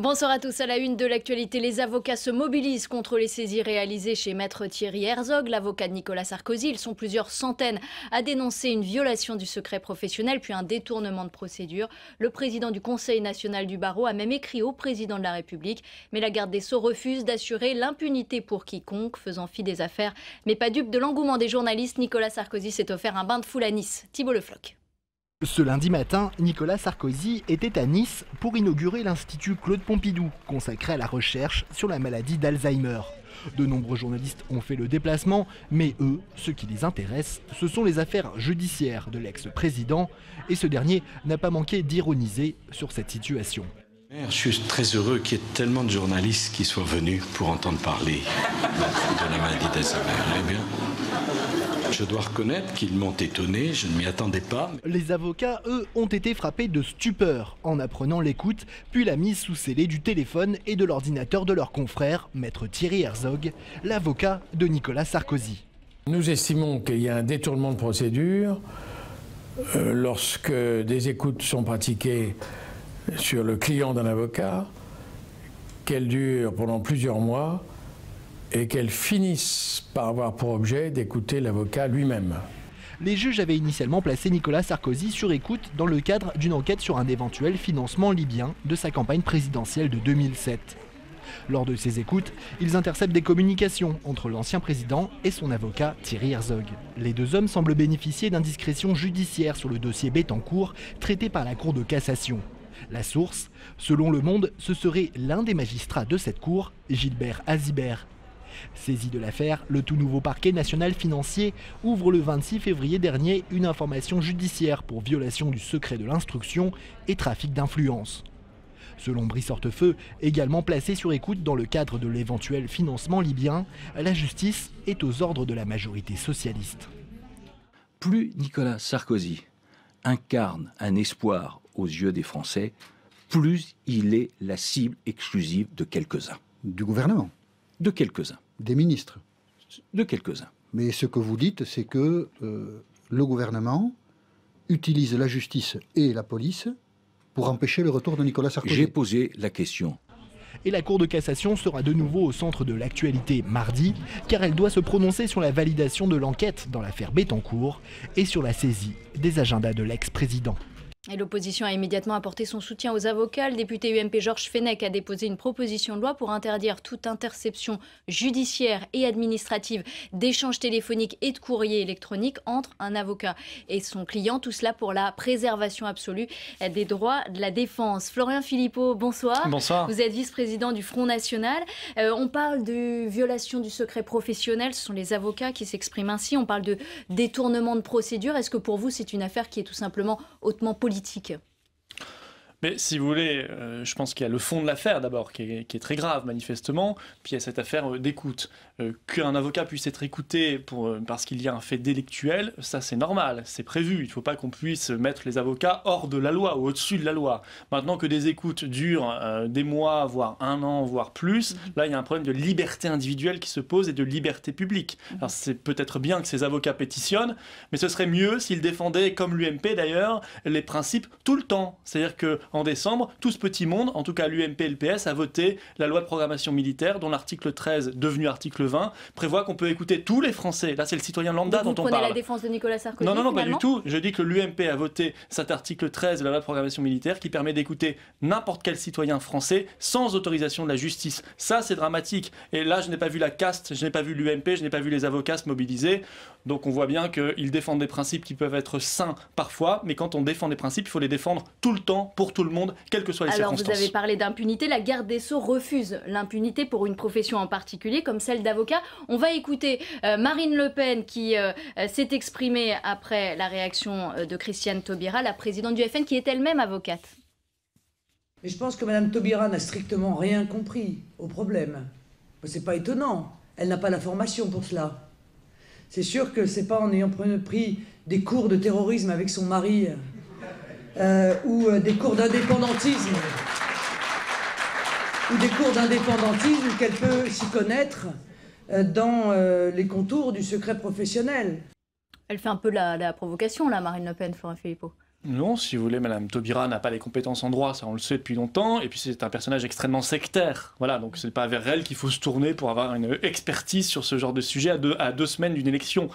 Bonsoir à tous. À la une de l'actualité, les avocats se mobilisent contre les saisies réalisées chez Maître Thierry Herzog, l'avocat de Nicolas Sarkozy. Ils sont plusieurs centaines à dénoncer une violation du secret professionnel puis un détournement de procédure. Le président du Conseil national du barreau a même écrit au président de la République. Mais la garde des Sceaux refuse d'assurer l'impunité pour quiconque, faisant fi des affaires. Mais pas dupe de l'engouement des journalistes, Nicolas Sarkozy s'est offert un bain de foule à Nice. Thibault Le Floch. Ce lundi matin, Nicolas Sarkozy était à Nice pour inaugurer l'Institut Claude Pompidou, consacré à la recherche sur la maladie d'Alzheimer. De nombreux journalistes ont fait le déplacement, mais eux, ce qui les intéresse, ce sont les affaires judiciaires de l'ex-président, et ce dernier n'a pas manqué d'ironiser sur cette situation. Je suis très heureux qu'il y ait tellement de journalistes qui soient venus pour entendre parler de la maladie d'Alzheimer. Eh bien, je dois reconnaître qu'ils m'ont étonné, je ne m'y attendais pas. Les avocats, eux, ont été frappés de stupeur en apprenant l'écoute, puis la mise sous scellé du téléphone et de l'ordinateur de leur confrère, Maître Thierry Herzog, l'avocat de Nicolas Sarkozy. Nous estimons qu'il y a un détournement de procédure lorsque des écoutes sont pratiquées sur le client d'un avocat, qu'elles durent pendant plusieurs mois et qu'elles finissent par avoir pour objet d'écouter l'avocat lui-même. Les juges avaient initialement placé Nicolas Sarkozy sur écoute dans le cadre d'une enquête sur un éventuel financement libyen de sa campagne présidentielle de 2007. Lors de ces écoutes, ils interceptent des communications entre l'ancien président et son avocat Thierry Herzog. Les deux hommes semblent bénéficier d'indiscrétions judiciaires sur le dossier Bettencourt traité par la Cour de cassation. La source, selon Le Monde, ce serait l'un des magistrats de cette cour, Gilbert Azibert. Saisi de l'affaire, le tout nouveau parquet national financier ouvre le 26 février dernier une information judiciaire pour violation du secret de l'instruction et trafic d'influence. Selon Brice Hortefeux, également placé sur écoute dans le cadre de l'éventuel financement libyen, la justice est aux ordres de la majorité socialiste. Plus Nicolas Sarkozy incarne un espoir aux yeux des Français, plus il est la cible exclusive de quelques-uns. Du gouvernement? De quelques-uns. Des ministres? De quelques-uns. Mais ce que vous dites, c'est que le gouvernement utilise la justice et la police pour empêcher le retour de Nicolas Sarkozy. J'ai posé la question. Et la Cour de cassation sera de nouveau au centre de l'actualité mardi, car elle doit se prononcer sur la validation de l'enquête dans l'affaire Bettencourt et sur la saisie des agendas de l'ex-président. Et l'opposition a immédiatement apporté son soutien aux avocats. Le député UMP Georges Fenech a déposé une proposition de loi pour interdire toute interception judiciaire et administrative d'échanges téléphoniques et de courriers électroniques entre un avocat et son client. Tout cela pour la préservation absolue des droits de la défense. Florian Philippot, bonsoir. Bonsoir. Vous êtes vice-président du Front National. On parle de violation du secret professionnel. Ce sont les avocats qui s'expriment ainsi. On parle de détournement de procédure. Est-ce que pour vous, c'est une affaire qui est tout simplement hautement politique ? Mais si vous voulez, je pense qu'il y a le fond de l'affaire d'abord, qui est très grave manifestement, puis il y a cette affaire d'écoute. Qu'un avocat puisse être écouté parce qu'il y a un fait délictuel, ça c'est normal, c'est prévu. Il ne faut pas qu'on puisse mettre les avocats hors de la loi ou au-dessus de la loi. Maintenant que des écoutes durent des mois, voire un an, voire plus, là il y a un problème de liberté individuelle qui se pose et de liberté publique. Alors c'est peut-être bien que ces avocats pétitionnent, mais ce serait mieux s'ils défendaient, comme l'UMP d'ailleurs, les principes tout le temps. C'est-à-dire qu'en décembre, tout ce petit monde, en tout cas l'UMP et le PS, a voté la loi de programmation militaire dont l'article 13, devenu article 20, prévoit qu'on peut écouter tous les Français. Là, c'est le citoyen lambda dont on parle. Vous prenez la défense de Nicolas Sarkozy? Non, pas du tout. Je dis que l'UMP a voté cet article 13 de la loi de programmation militaire qui permet d'écouter n'importe quel citoyen français sans autorisation de la justice. Ça, c'est dramatique. Et là, je n'ai pas vu la caste, je n'ai pas vu l'UMP, je n'ai pas vu les avocats se mobiliser. Donc on voit bien qu'ils défendent des principes qui peuvent être sains parfois, mais quand on défend des principes, il faut les défendre tout le temps, pour tout le monde, quelles que soient les circonstances. Alors vous avez parlé d'impunité, la garde des Sceaux refuse l'impunité pour une profession en particulier, comme celle d'avocat. On va écouter Marine Le Pen qui s'est exprimée après la réaction de Christiane Taubira, la présidente du FN, qui est elle-même avocate. Mais je pense que Mme Taubira n'a strictement rien compris au problème. C'est pas étonnant, elle n'a pas la formation pour cela. C'est sûr que c'est pas en ayant pris des cours de terrorisme avec son mari ou des cours d'indépendantisme qu'elle peut s'y connaître dans les contours du secret professionnel. Elle fait un peu la provocation là, Marine Le Pen, Florian Philippot. Non, si vous voulez, Madame Taubira n'a pas les compétences en droit, ça on le sait depuis longtemps, et puis c'est un personnage extrêmement sectaire. Voilà, donc c'est pas vers elle qu'il faut se tourner pour avoir une expertise sur ce genre de sujet à deux semaines d'une élection.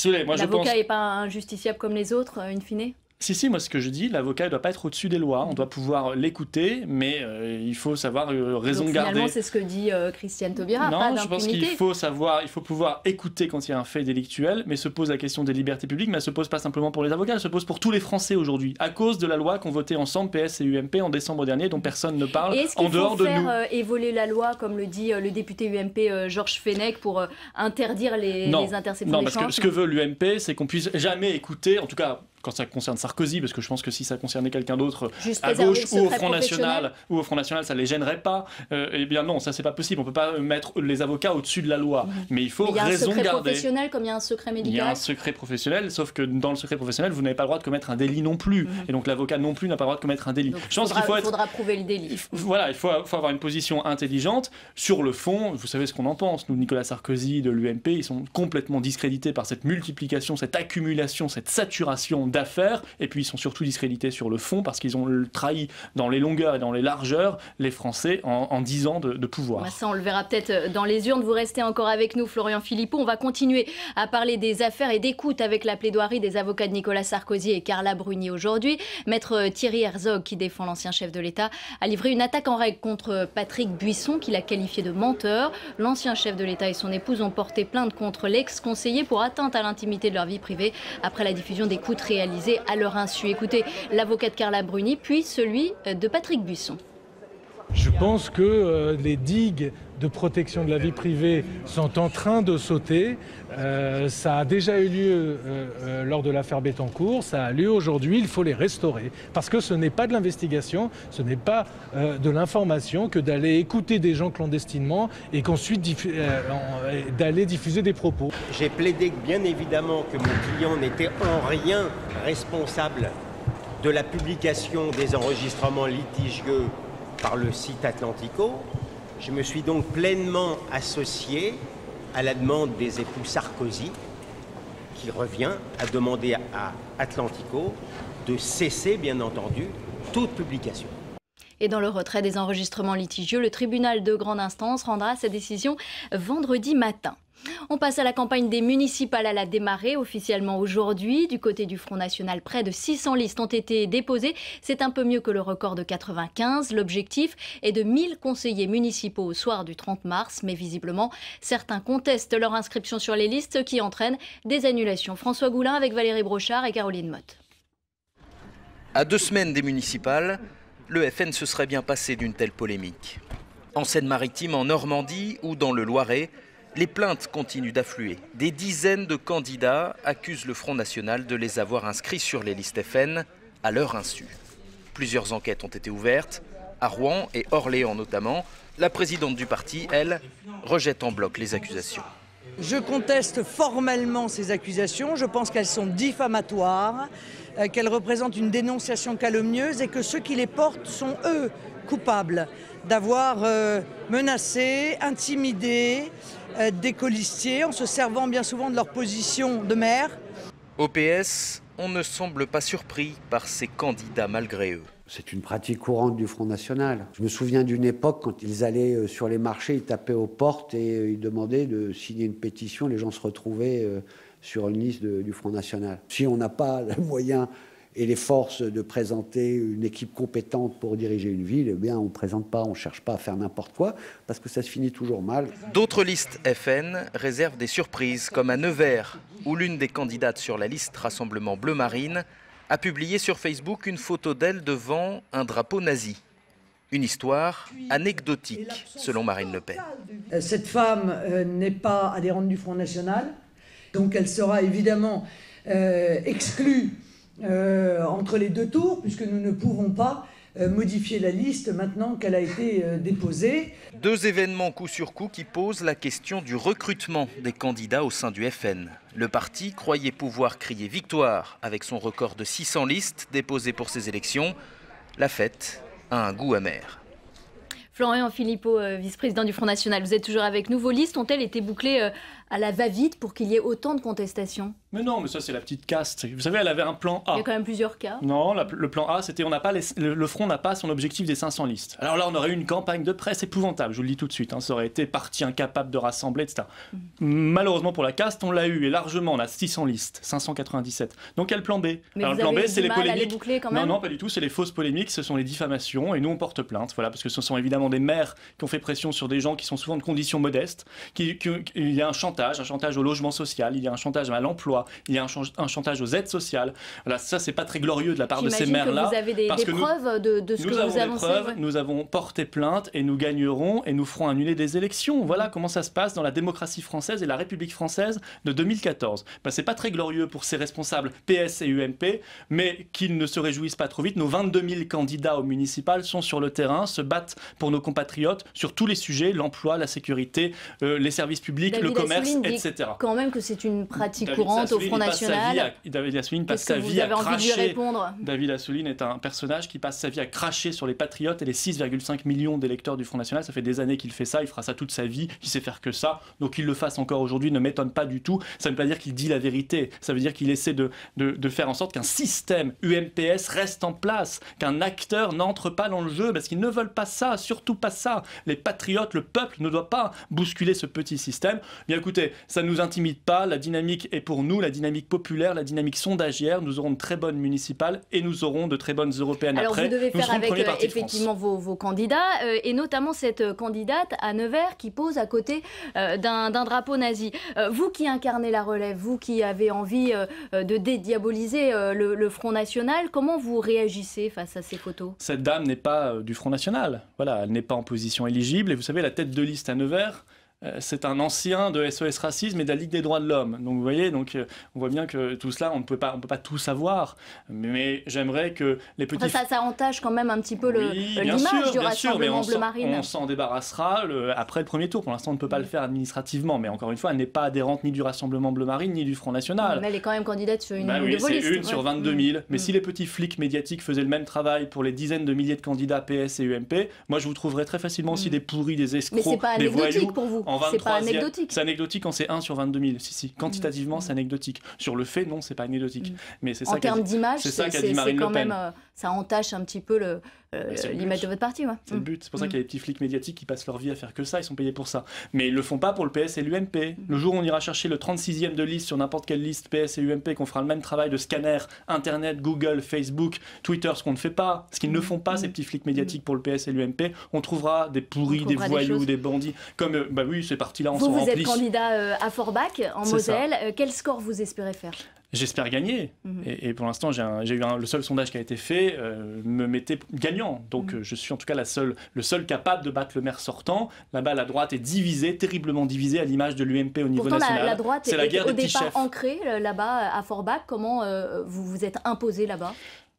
L'avocat n'est pas un justiciable comme les autres, in fine ? Si, moi ce que je dis, l'avocat ne doit pas être au-dessus des lois, on doit pouvoir l'écouter, mais il faut savoir raison donc, garder. Finalement, c'est ce que dit Christiane Taubira, non, pas d'impunité. Je pense qu'il faut pouvoir écouter quand il y a un fait délictuel, mais se pose la question des libertés publiques, mais elle se pose pas simplement pour les avocats, elle se pose pour tous les Français aujourd'hui, à cause de la loi qu'ont votée ensemble PS et UMP en décembre dernier, dont personne ne parle en dehors de nous. Est-ce qu'il faut faire évoluer la loi, comme le dit le député UMP Georges Fenech, pour interdire les interceptions Non, d'échange ? parce que ce que veut l'UMP, c'est qu'on puisse jamais écouter, en tout cas quand ça concerne Sarkozy, parce que je pense que si ça concernait quelqu'un d'autre à gauche ou au Front National, ça les gênerait pas. Eh bien non, ça c'est pas possible. On peut pas mettre les avocats au-dessus de la loi. Mais il faut raison garder. Il y a un secret professionnel comme il y a un secret médical. Il y a un secret professionnel, sauf que dans le secret professionnel, vous n'avez pas le droit de commettre un délit non plus. Et donc l'avocat non plus n'a pas le droit de commettre un délit. Donc, je pense qu'il faudra prouver le délit. Voilà, il faut avoir une position intelligente. Sur le fond, vous savez ce qu'on en pense. Nous, Nicolas Sarkozy de l'UMP, ils sont complètement discrédités par cette multiplication, cette accumulation, cette saturation d'affaires. Et puis ils sont surtout discrédités sur le fond parce qu'ils ont trahi dans les longueurs et dans les largeurs les Français en 10 ans de pouvoir. Ça, on le verra peut-être dans les urnes. Vous restez encore avec nous, Florian Philippot. On va continuer à parler des affaires et d'écoute avec la plaidoirie des avocats de Nicolas Sarkozy et Carla Bruni aujourd'hui. Maître Thierry Herzog, qui défend l'ancien chef de l'État, a livré une attaque en règle contre Patrick Buisson, qu'il a qualifié de menteur. L'ancien chef de l'État et son épouse ont porté plainte contre l'ex-conseiller pour atteinte à l'intimité de leur vie privée après la diffusion d'écoutes réalisées à leur insu. Écoutez l'avocat de Carla Bruni, puis celui de Patrick Buisson. Je pense que les digues de protection de la vie privée sont en train de sauter. Ça a déjà eu lieu lors de l'affaire Bettencourt, ça a lieu aujourd'hui, il faut les restaurer. Parce que ce n'est pas de l'investigation, ce n'est pas de l'information que d'aller écouter des gens clandestinement et qu'ensuite d'aller diffuser des propos. J'ai plaidé bien évidemment que mon client n'était en rien responsable de la publication des enregistrements litigieux par le site Atlantico. Je me suis donc pleinement associé à la demande des époux Sarkozy, qui revient à demander à Atlantico de cesser, bien entendu, toute publication. Et dans le retrait des enregistrements litigieux, le tribunal de grande instance rendra sa décision vendredi matin. On passe à la campagne des municipales. Elle a démarré officiellement aujourd'hui. Du côté du Front National, près de 600 listes ont été déposées. C'est un peu mieux que le record de 95. L'objectif est de 1000 conseillers municipaux au soir du 30 mars. Mais visiblement, certains contestent leur inscription sur les listes, ce qui entraîne des annulations. François Goulin avec Valérie Brochard et Caroline Motte. À 2 semaines des municipales, le FN se serait bien passé d'une telle polémique. En Seine-Maritime, en Normandie ou dans le Loiret, les plaintes continuent d'affluer. Des dizaines de candidats accusent le Front National de les avoir inscrits sur les listes FN à leur insu. Plusieurs enquêtes ont été ouvertes, à Rouen et Orléans notamment. La présidente du parti, elle, rejette en bloc les accusations. Je conteste formellement ces accusations. Je pense qu'elles sont diffamatoires, qu'elles représentent une dénonciation calomnieuse et que ceux qui les portent sont, eux, coupables d'avoir menacé, intimidé des colistiers en se servant bien souvent de leur position de maire. Au PS, on ne semble pas surpris par ces candidats malgré eux. C'est une pratique courante du Front National. Je me souviens d'une époque, quand ils allaient sur les marchés, ils tapaient aux portes et ils demandaient de signer une pétition. Les gens se retrouvaient sur une liste du Front National. Si on n'a pas le moyen et les forces de présenter une équipe compétente pour diriger une ville, eh bien on ne présente pas, on ne cherche pas à faire n'importe quoi, parce que ça se finit toujours mal. D'autres listes FN réservent des surprises, comme à Nevers, où l'une des candidates sur la liste Rassemblement Bleu Marine a publié sur Facebook une photo d'elle devant un drapeau nazi. Une histoire anecdotique, selon Marine Le Pen. Cette femme n'est pas adhérente du Front National, donc elle sera évidemment exclue entre les deux tours, puisque nous ne pouvons pas modifier la liste maintenant qu'elle a été déposée. 2 événements coup sur coup qui posent la question du recrutement des candidats au sein du FN. Le parti croyait pouvoir crier victoire avec son record de 600 listes déposées pour ces élections. La fête a un goût amer. Florian Philippot, vice-président du Front National, vous êtes toujours avec nous. Vos listes ont-elles été bouclées à la va-vite pour qu'il y ait autant de contestations? Mais non, mais ça c'est la petite caste. Vous savez, elle avait un plan A. Il y a quand même plusieurs cas. Non, le plan A, c'était le Front n'a pas son objectif des 500 listes. Alors là, on aurait eu une campagne de presse épouvantable, je vous le dis tout de suite. Ça aurait été parti incapable de rassembler, etc. Malheureusement pour la caste, on l'a eu, et largement. On a 600 listes, 597. Donc il y a le plan B. Mais alors le plan B, c'est les polémiques. À les boucler quand même. Non, pas du tout, c'est les fausses polémiques, ce sont les diffamations, et nous on porte plainte, voilà, parce que ce sont évidemment des maires qui ont fait pression sur des gens qui sont souvent de conditions modestes. Il y a un chantage au logement social, il y a un chantage à l'emploi, il y a un chantage aux aides sociales. Voilà, ça c'est pas très glorieux de la part de ces maires-là. Vous avez des preuves de ce que vous avancez. Nous avons porté plainte et nous gagnerons et nous ferons annuler des élections. Voilà comment ça se passe dans la démocratie française et la République française de 2014. C'est pas très glorieux pour ces responsables PS et UMP, mais qu'ils ne se réjouissent pas trop vite. Nos 22 000 candidats aux municipales sont sur le terrain, se battent pour nos compatriotes sur tous les sujets, l'emploi, la sécurité, les services publics, David le commerce, Assouline etc. Dit quand même que c'est une pratique courante au Front National. David Assouline passe sa vie à cracher. Répondre. David Assouline est un personnage qui passe sa vie à cracher sur les patriotes et les 6,5 millions d'électeurs du Front National. Ça fait des années qu'il fait ça, il fera ça toute sa vie, il sait faire que ça. Donc qu'il le fasse encore aujourd'hui ne m'étonne pas du tout. Ça ne veut pas dire qu'il dit la vérité. Ça veut dire qu'il essaie de faire en sorte qu'un système UMPS reste en place, qu'un acteur n'entre pas dans le jeu, parce qu'ils ne veulent pas ça, surtout pas ça. Les patriotes, le peuple ne doit pas bousculer ce petit système. Bien écoutez, ça ne nous intimide pas. La dynamique est pour nous, la dynamique populaire, la dynamique sondagière. Nous aurons de très bonnes municipales et nous aurons de très bonnes européennes. Alors après. Vous devez faire avec effectivement vos candidats et notamment cette candidate à Nevers qui pose à côté d'un drapeau nazi. Vous qui incarnez la relève, vous qui avez envie de dédiaboliser le Front National, comment vous réagissez face à ces photos? Cette dame n'est pas du Front National. Voilà, elle n'est pas en position éligible. Et vous savez, la tête de liste à Nevers, c'est un ancien de SOS Racisme et de la Ligue des droits de l'homme. Donc vous voyez, on voit bien que tout cela, on ne peut pas tout savoir. Mais j'aimerais que les petits... Enfin, ça entache quand même un petit peu l'image du Rassemblement Bleu Marine. On s'en débarrassera après le premier tour. Pour l'instant, on ne peut pas le faire administrativement. Mais encore une fois, elle n'est pas adhérente ni du Rassemblement Bleu Marine, ni du Front National. Mais elle est quand même candidate sur une de vos c'est listes. Une sur 22 000. Mais si les petits flics médiatiques faisaient le même travail pour les dizaines de milliers de candidats PS et UMP, moi je vous trouverais très facilement aussi des pourris, des escrocs, des voyous. Mais c'est pas anecdotique pour vous. C'est pas anecdotique. C'est anecdotique quand c'est 1 sur 22 000. Si. Quantitativement, c'est anecdotique. Sur le fait, non, c'est pas anecdotique. Mais c'est ça. En termes d'image, c'est ça qu'a dit Marine Le Pen. Ça entache un petit peu l'image de votre parti. Ouais. C'est le but. C'est pour ça qu'il y a des petits flics médiatiques qui passent leur vie à faire que ça. Ils sont payés pour ça. Mais ils le font pas pour le PS et l'UMP. Le jour où on ira chercher le 36e de liste sur n'importe quelle liste PS et UMP, qu'on fera le même travail de scanner, Internet, Google, Facebook, Twitter, ce qu'on ne fait pas, ce qu'ils ne font pas, ces petits flics médiatiques pour le PS et l'UMP, on trouvera des pourris, des voyous, des bandits. Comme, oui, ces partis-là, on s'en remplit. Vous êtes candidat à Forbach, en Moselle. Quel score vous espérez faire? J'espère gagner. Et pour l'instant, le seul sondage qui a été fait me mettait gagnant. Donc je suis en tout cas le seul capable de battre le maire sortant. Là-bas, la droite est divisée, terriblement divisée, à l'image de l'UMP au niveau national. La droite c'est la guerre au des petits départ chefs. Ancrée là-bas à Forbach. Comment vous vous êtes imposé là-bas?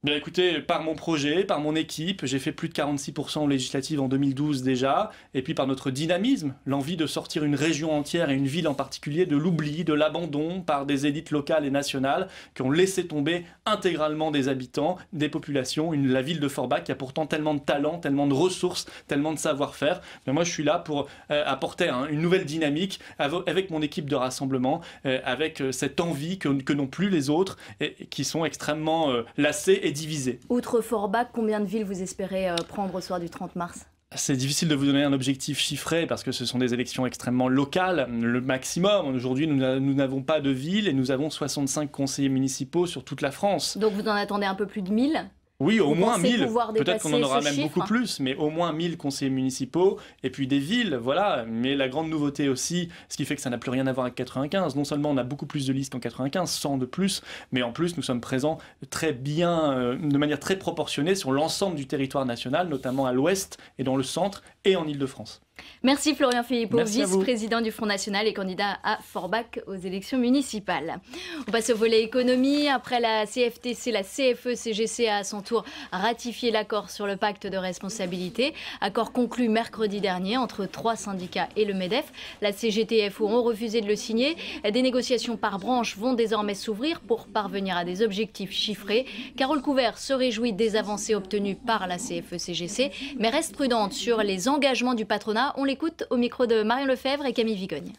Bien écoutez, par mon projet, par mon équipe, j'ai fait plus de 46% aux législatives en 2012 déjà, et puis par notre dynamisme, l'envie de sortir une région entière et une ville en particulier de l'oubli, de l'abandon par des élites locales et nationales qui ont laissé tomber intégralement des habitants, des populations, la ville de Forbach qui a pourtant tellement de talent, tellement de ressources, tellement de savoir-faire. Mais moi je suis là pour apporter une nouvelle dynamique avec mon équipe de rassemblement, avec cette envie que n'ont plus les autres et qui sont extrêmement lassés et divisé. Outre Forbach, combien de villes vous espérez prendre au soir du 30 mars? C'est difficile de vous donner un objectif chiffré parce que ce sont des élections extrêmement locales. Le maximum, aujourd'hui, nous n'avons pas de ville et nous avons 65 conseillers municipaux sur toute la France. Donc vous en attendez un peu plus de 1000? Oui, au moins 1000. Peut-être qu'on en aura même beaucoup plus, mais au moins 1000 conseillers municipaux, et puis des villes, voilà. Mais la grande nouveauté aussi, ce qui fait que ça n'a plus rien à voir avec 95, non seulement on a beaucoup plus de listes qu'en 95, 100 de plus, mais en plus nous sommes présents très bien, de manière très proportionnée sur l'ensemble du territoire national, notamment à l'ouest et dans le centre et en Ile-de-France. Merci Florian Philippot, vice-président du Front National et candidat à Forbach aux élections municipales. On passe au volet économie. Après la CFTC, la CFE-CGC a à son tour ratifié l'accord sur le pacte de responsabilité. Accord conclu mercredi dernier entre 3 syndicats et le MEDEF. La CGT et FO ont refusé de le signer. Des négociations par branche vont désormais s'ouvrir pour parvenir à des objectifs chiffrés. Carole Couvert se réjouit des avancées obtenues par la CFE-CGC, mais reste prudente sur les engagements du patronat. On l'écoute au micro de Marion Lefebvre et Camille Vigogne.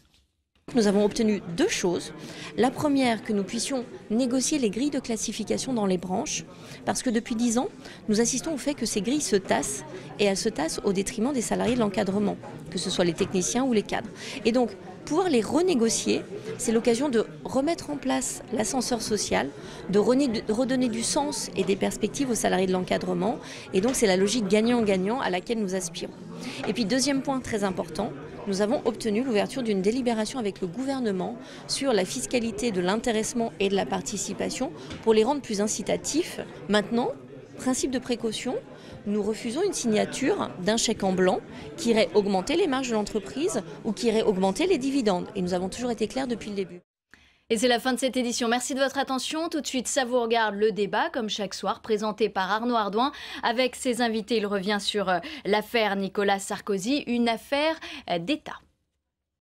nous avons obtenu 2 choses. La première, que nous puissions négocier les grilles de classification dans les branches, parce que depuis 10 ans, nous assistons au fait que ces grilles se tassent, et elles se tassent au détriment des salariés de l'encadrement, que ce soit les techniciens ou les cadres. Et donc, pouvoir les renégocier, c'est l'occasion de remettre en place l'ascenseur social, de redonner du sens et des perspectives aux salariés de l'encadrement. Et donc c'est la logique gagnant-gagnant à laquelle nous aspirons. Et puis deuxième point très important, nous avons obtenu l'ouverture d'une délibération avec le gouvernement sur la fiscalité de l'intéressement et de la participation pour les rendre plus incitatifs. Maintenant, principe de précaution, nous refusons une signature d'un chèque en blanc qui irait augmenter les marges de l'entreprise ou qui irait augmenter les dividendes. Et nous avons toujours été clairs depuis le début. Et c'est la fin de cette édition. Merci de votre attention. Tout de suite, ça vous regarde le débat, comme chaque soir, présenté par Arnaud Ardouin. Avec ses invités, il revient sur l'affaire Nicolas Sarkozy, une affaire d'État.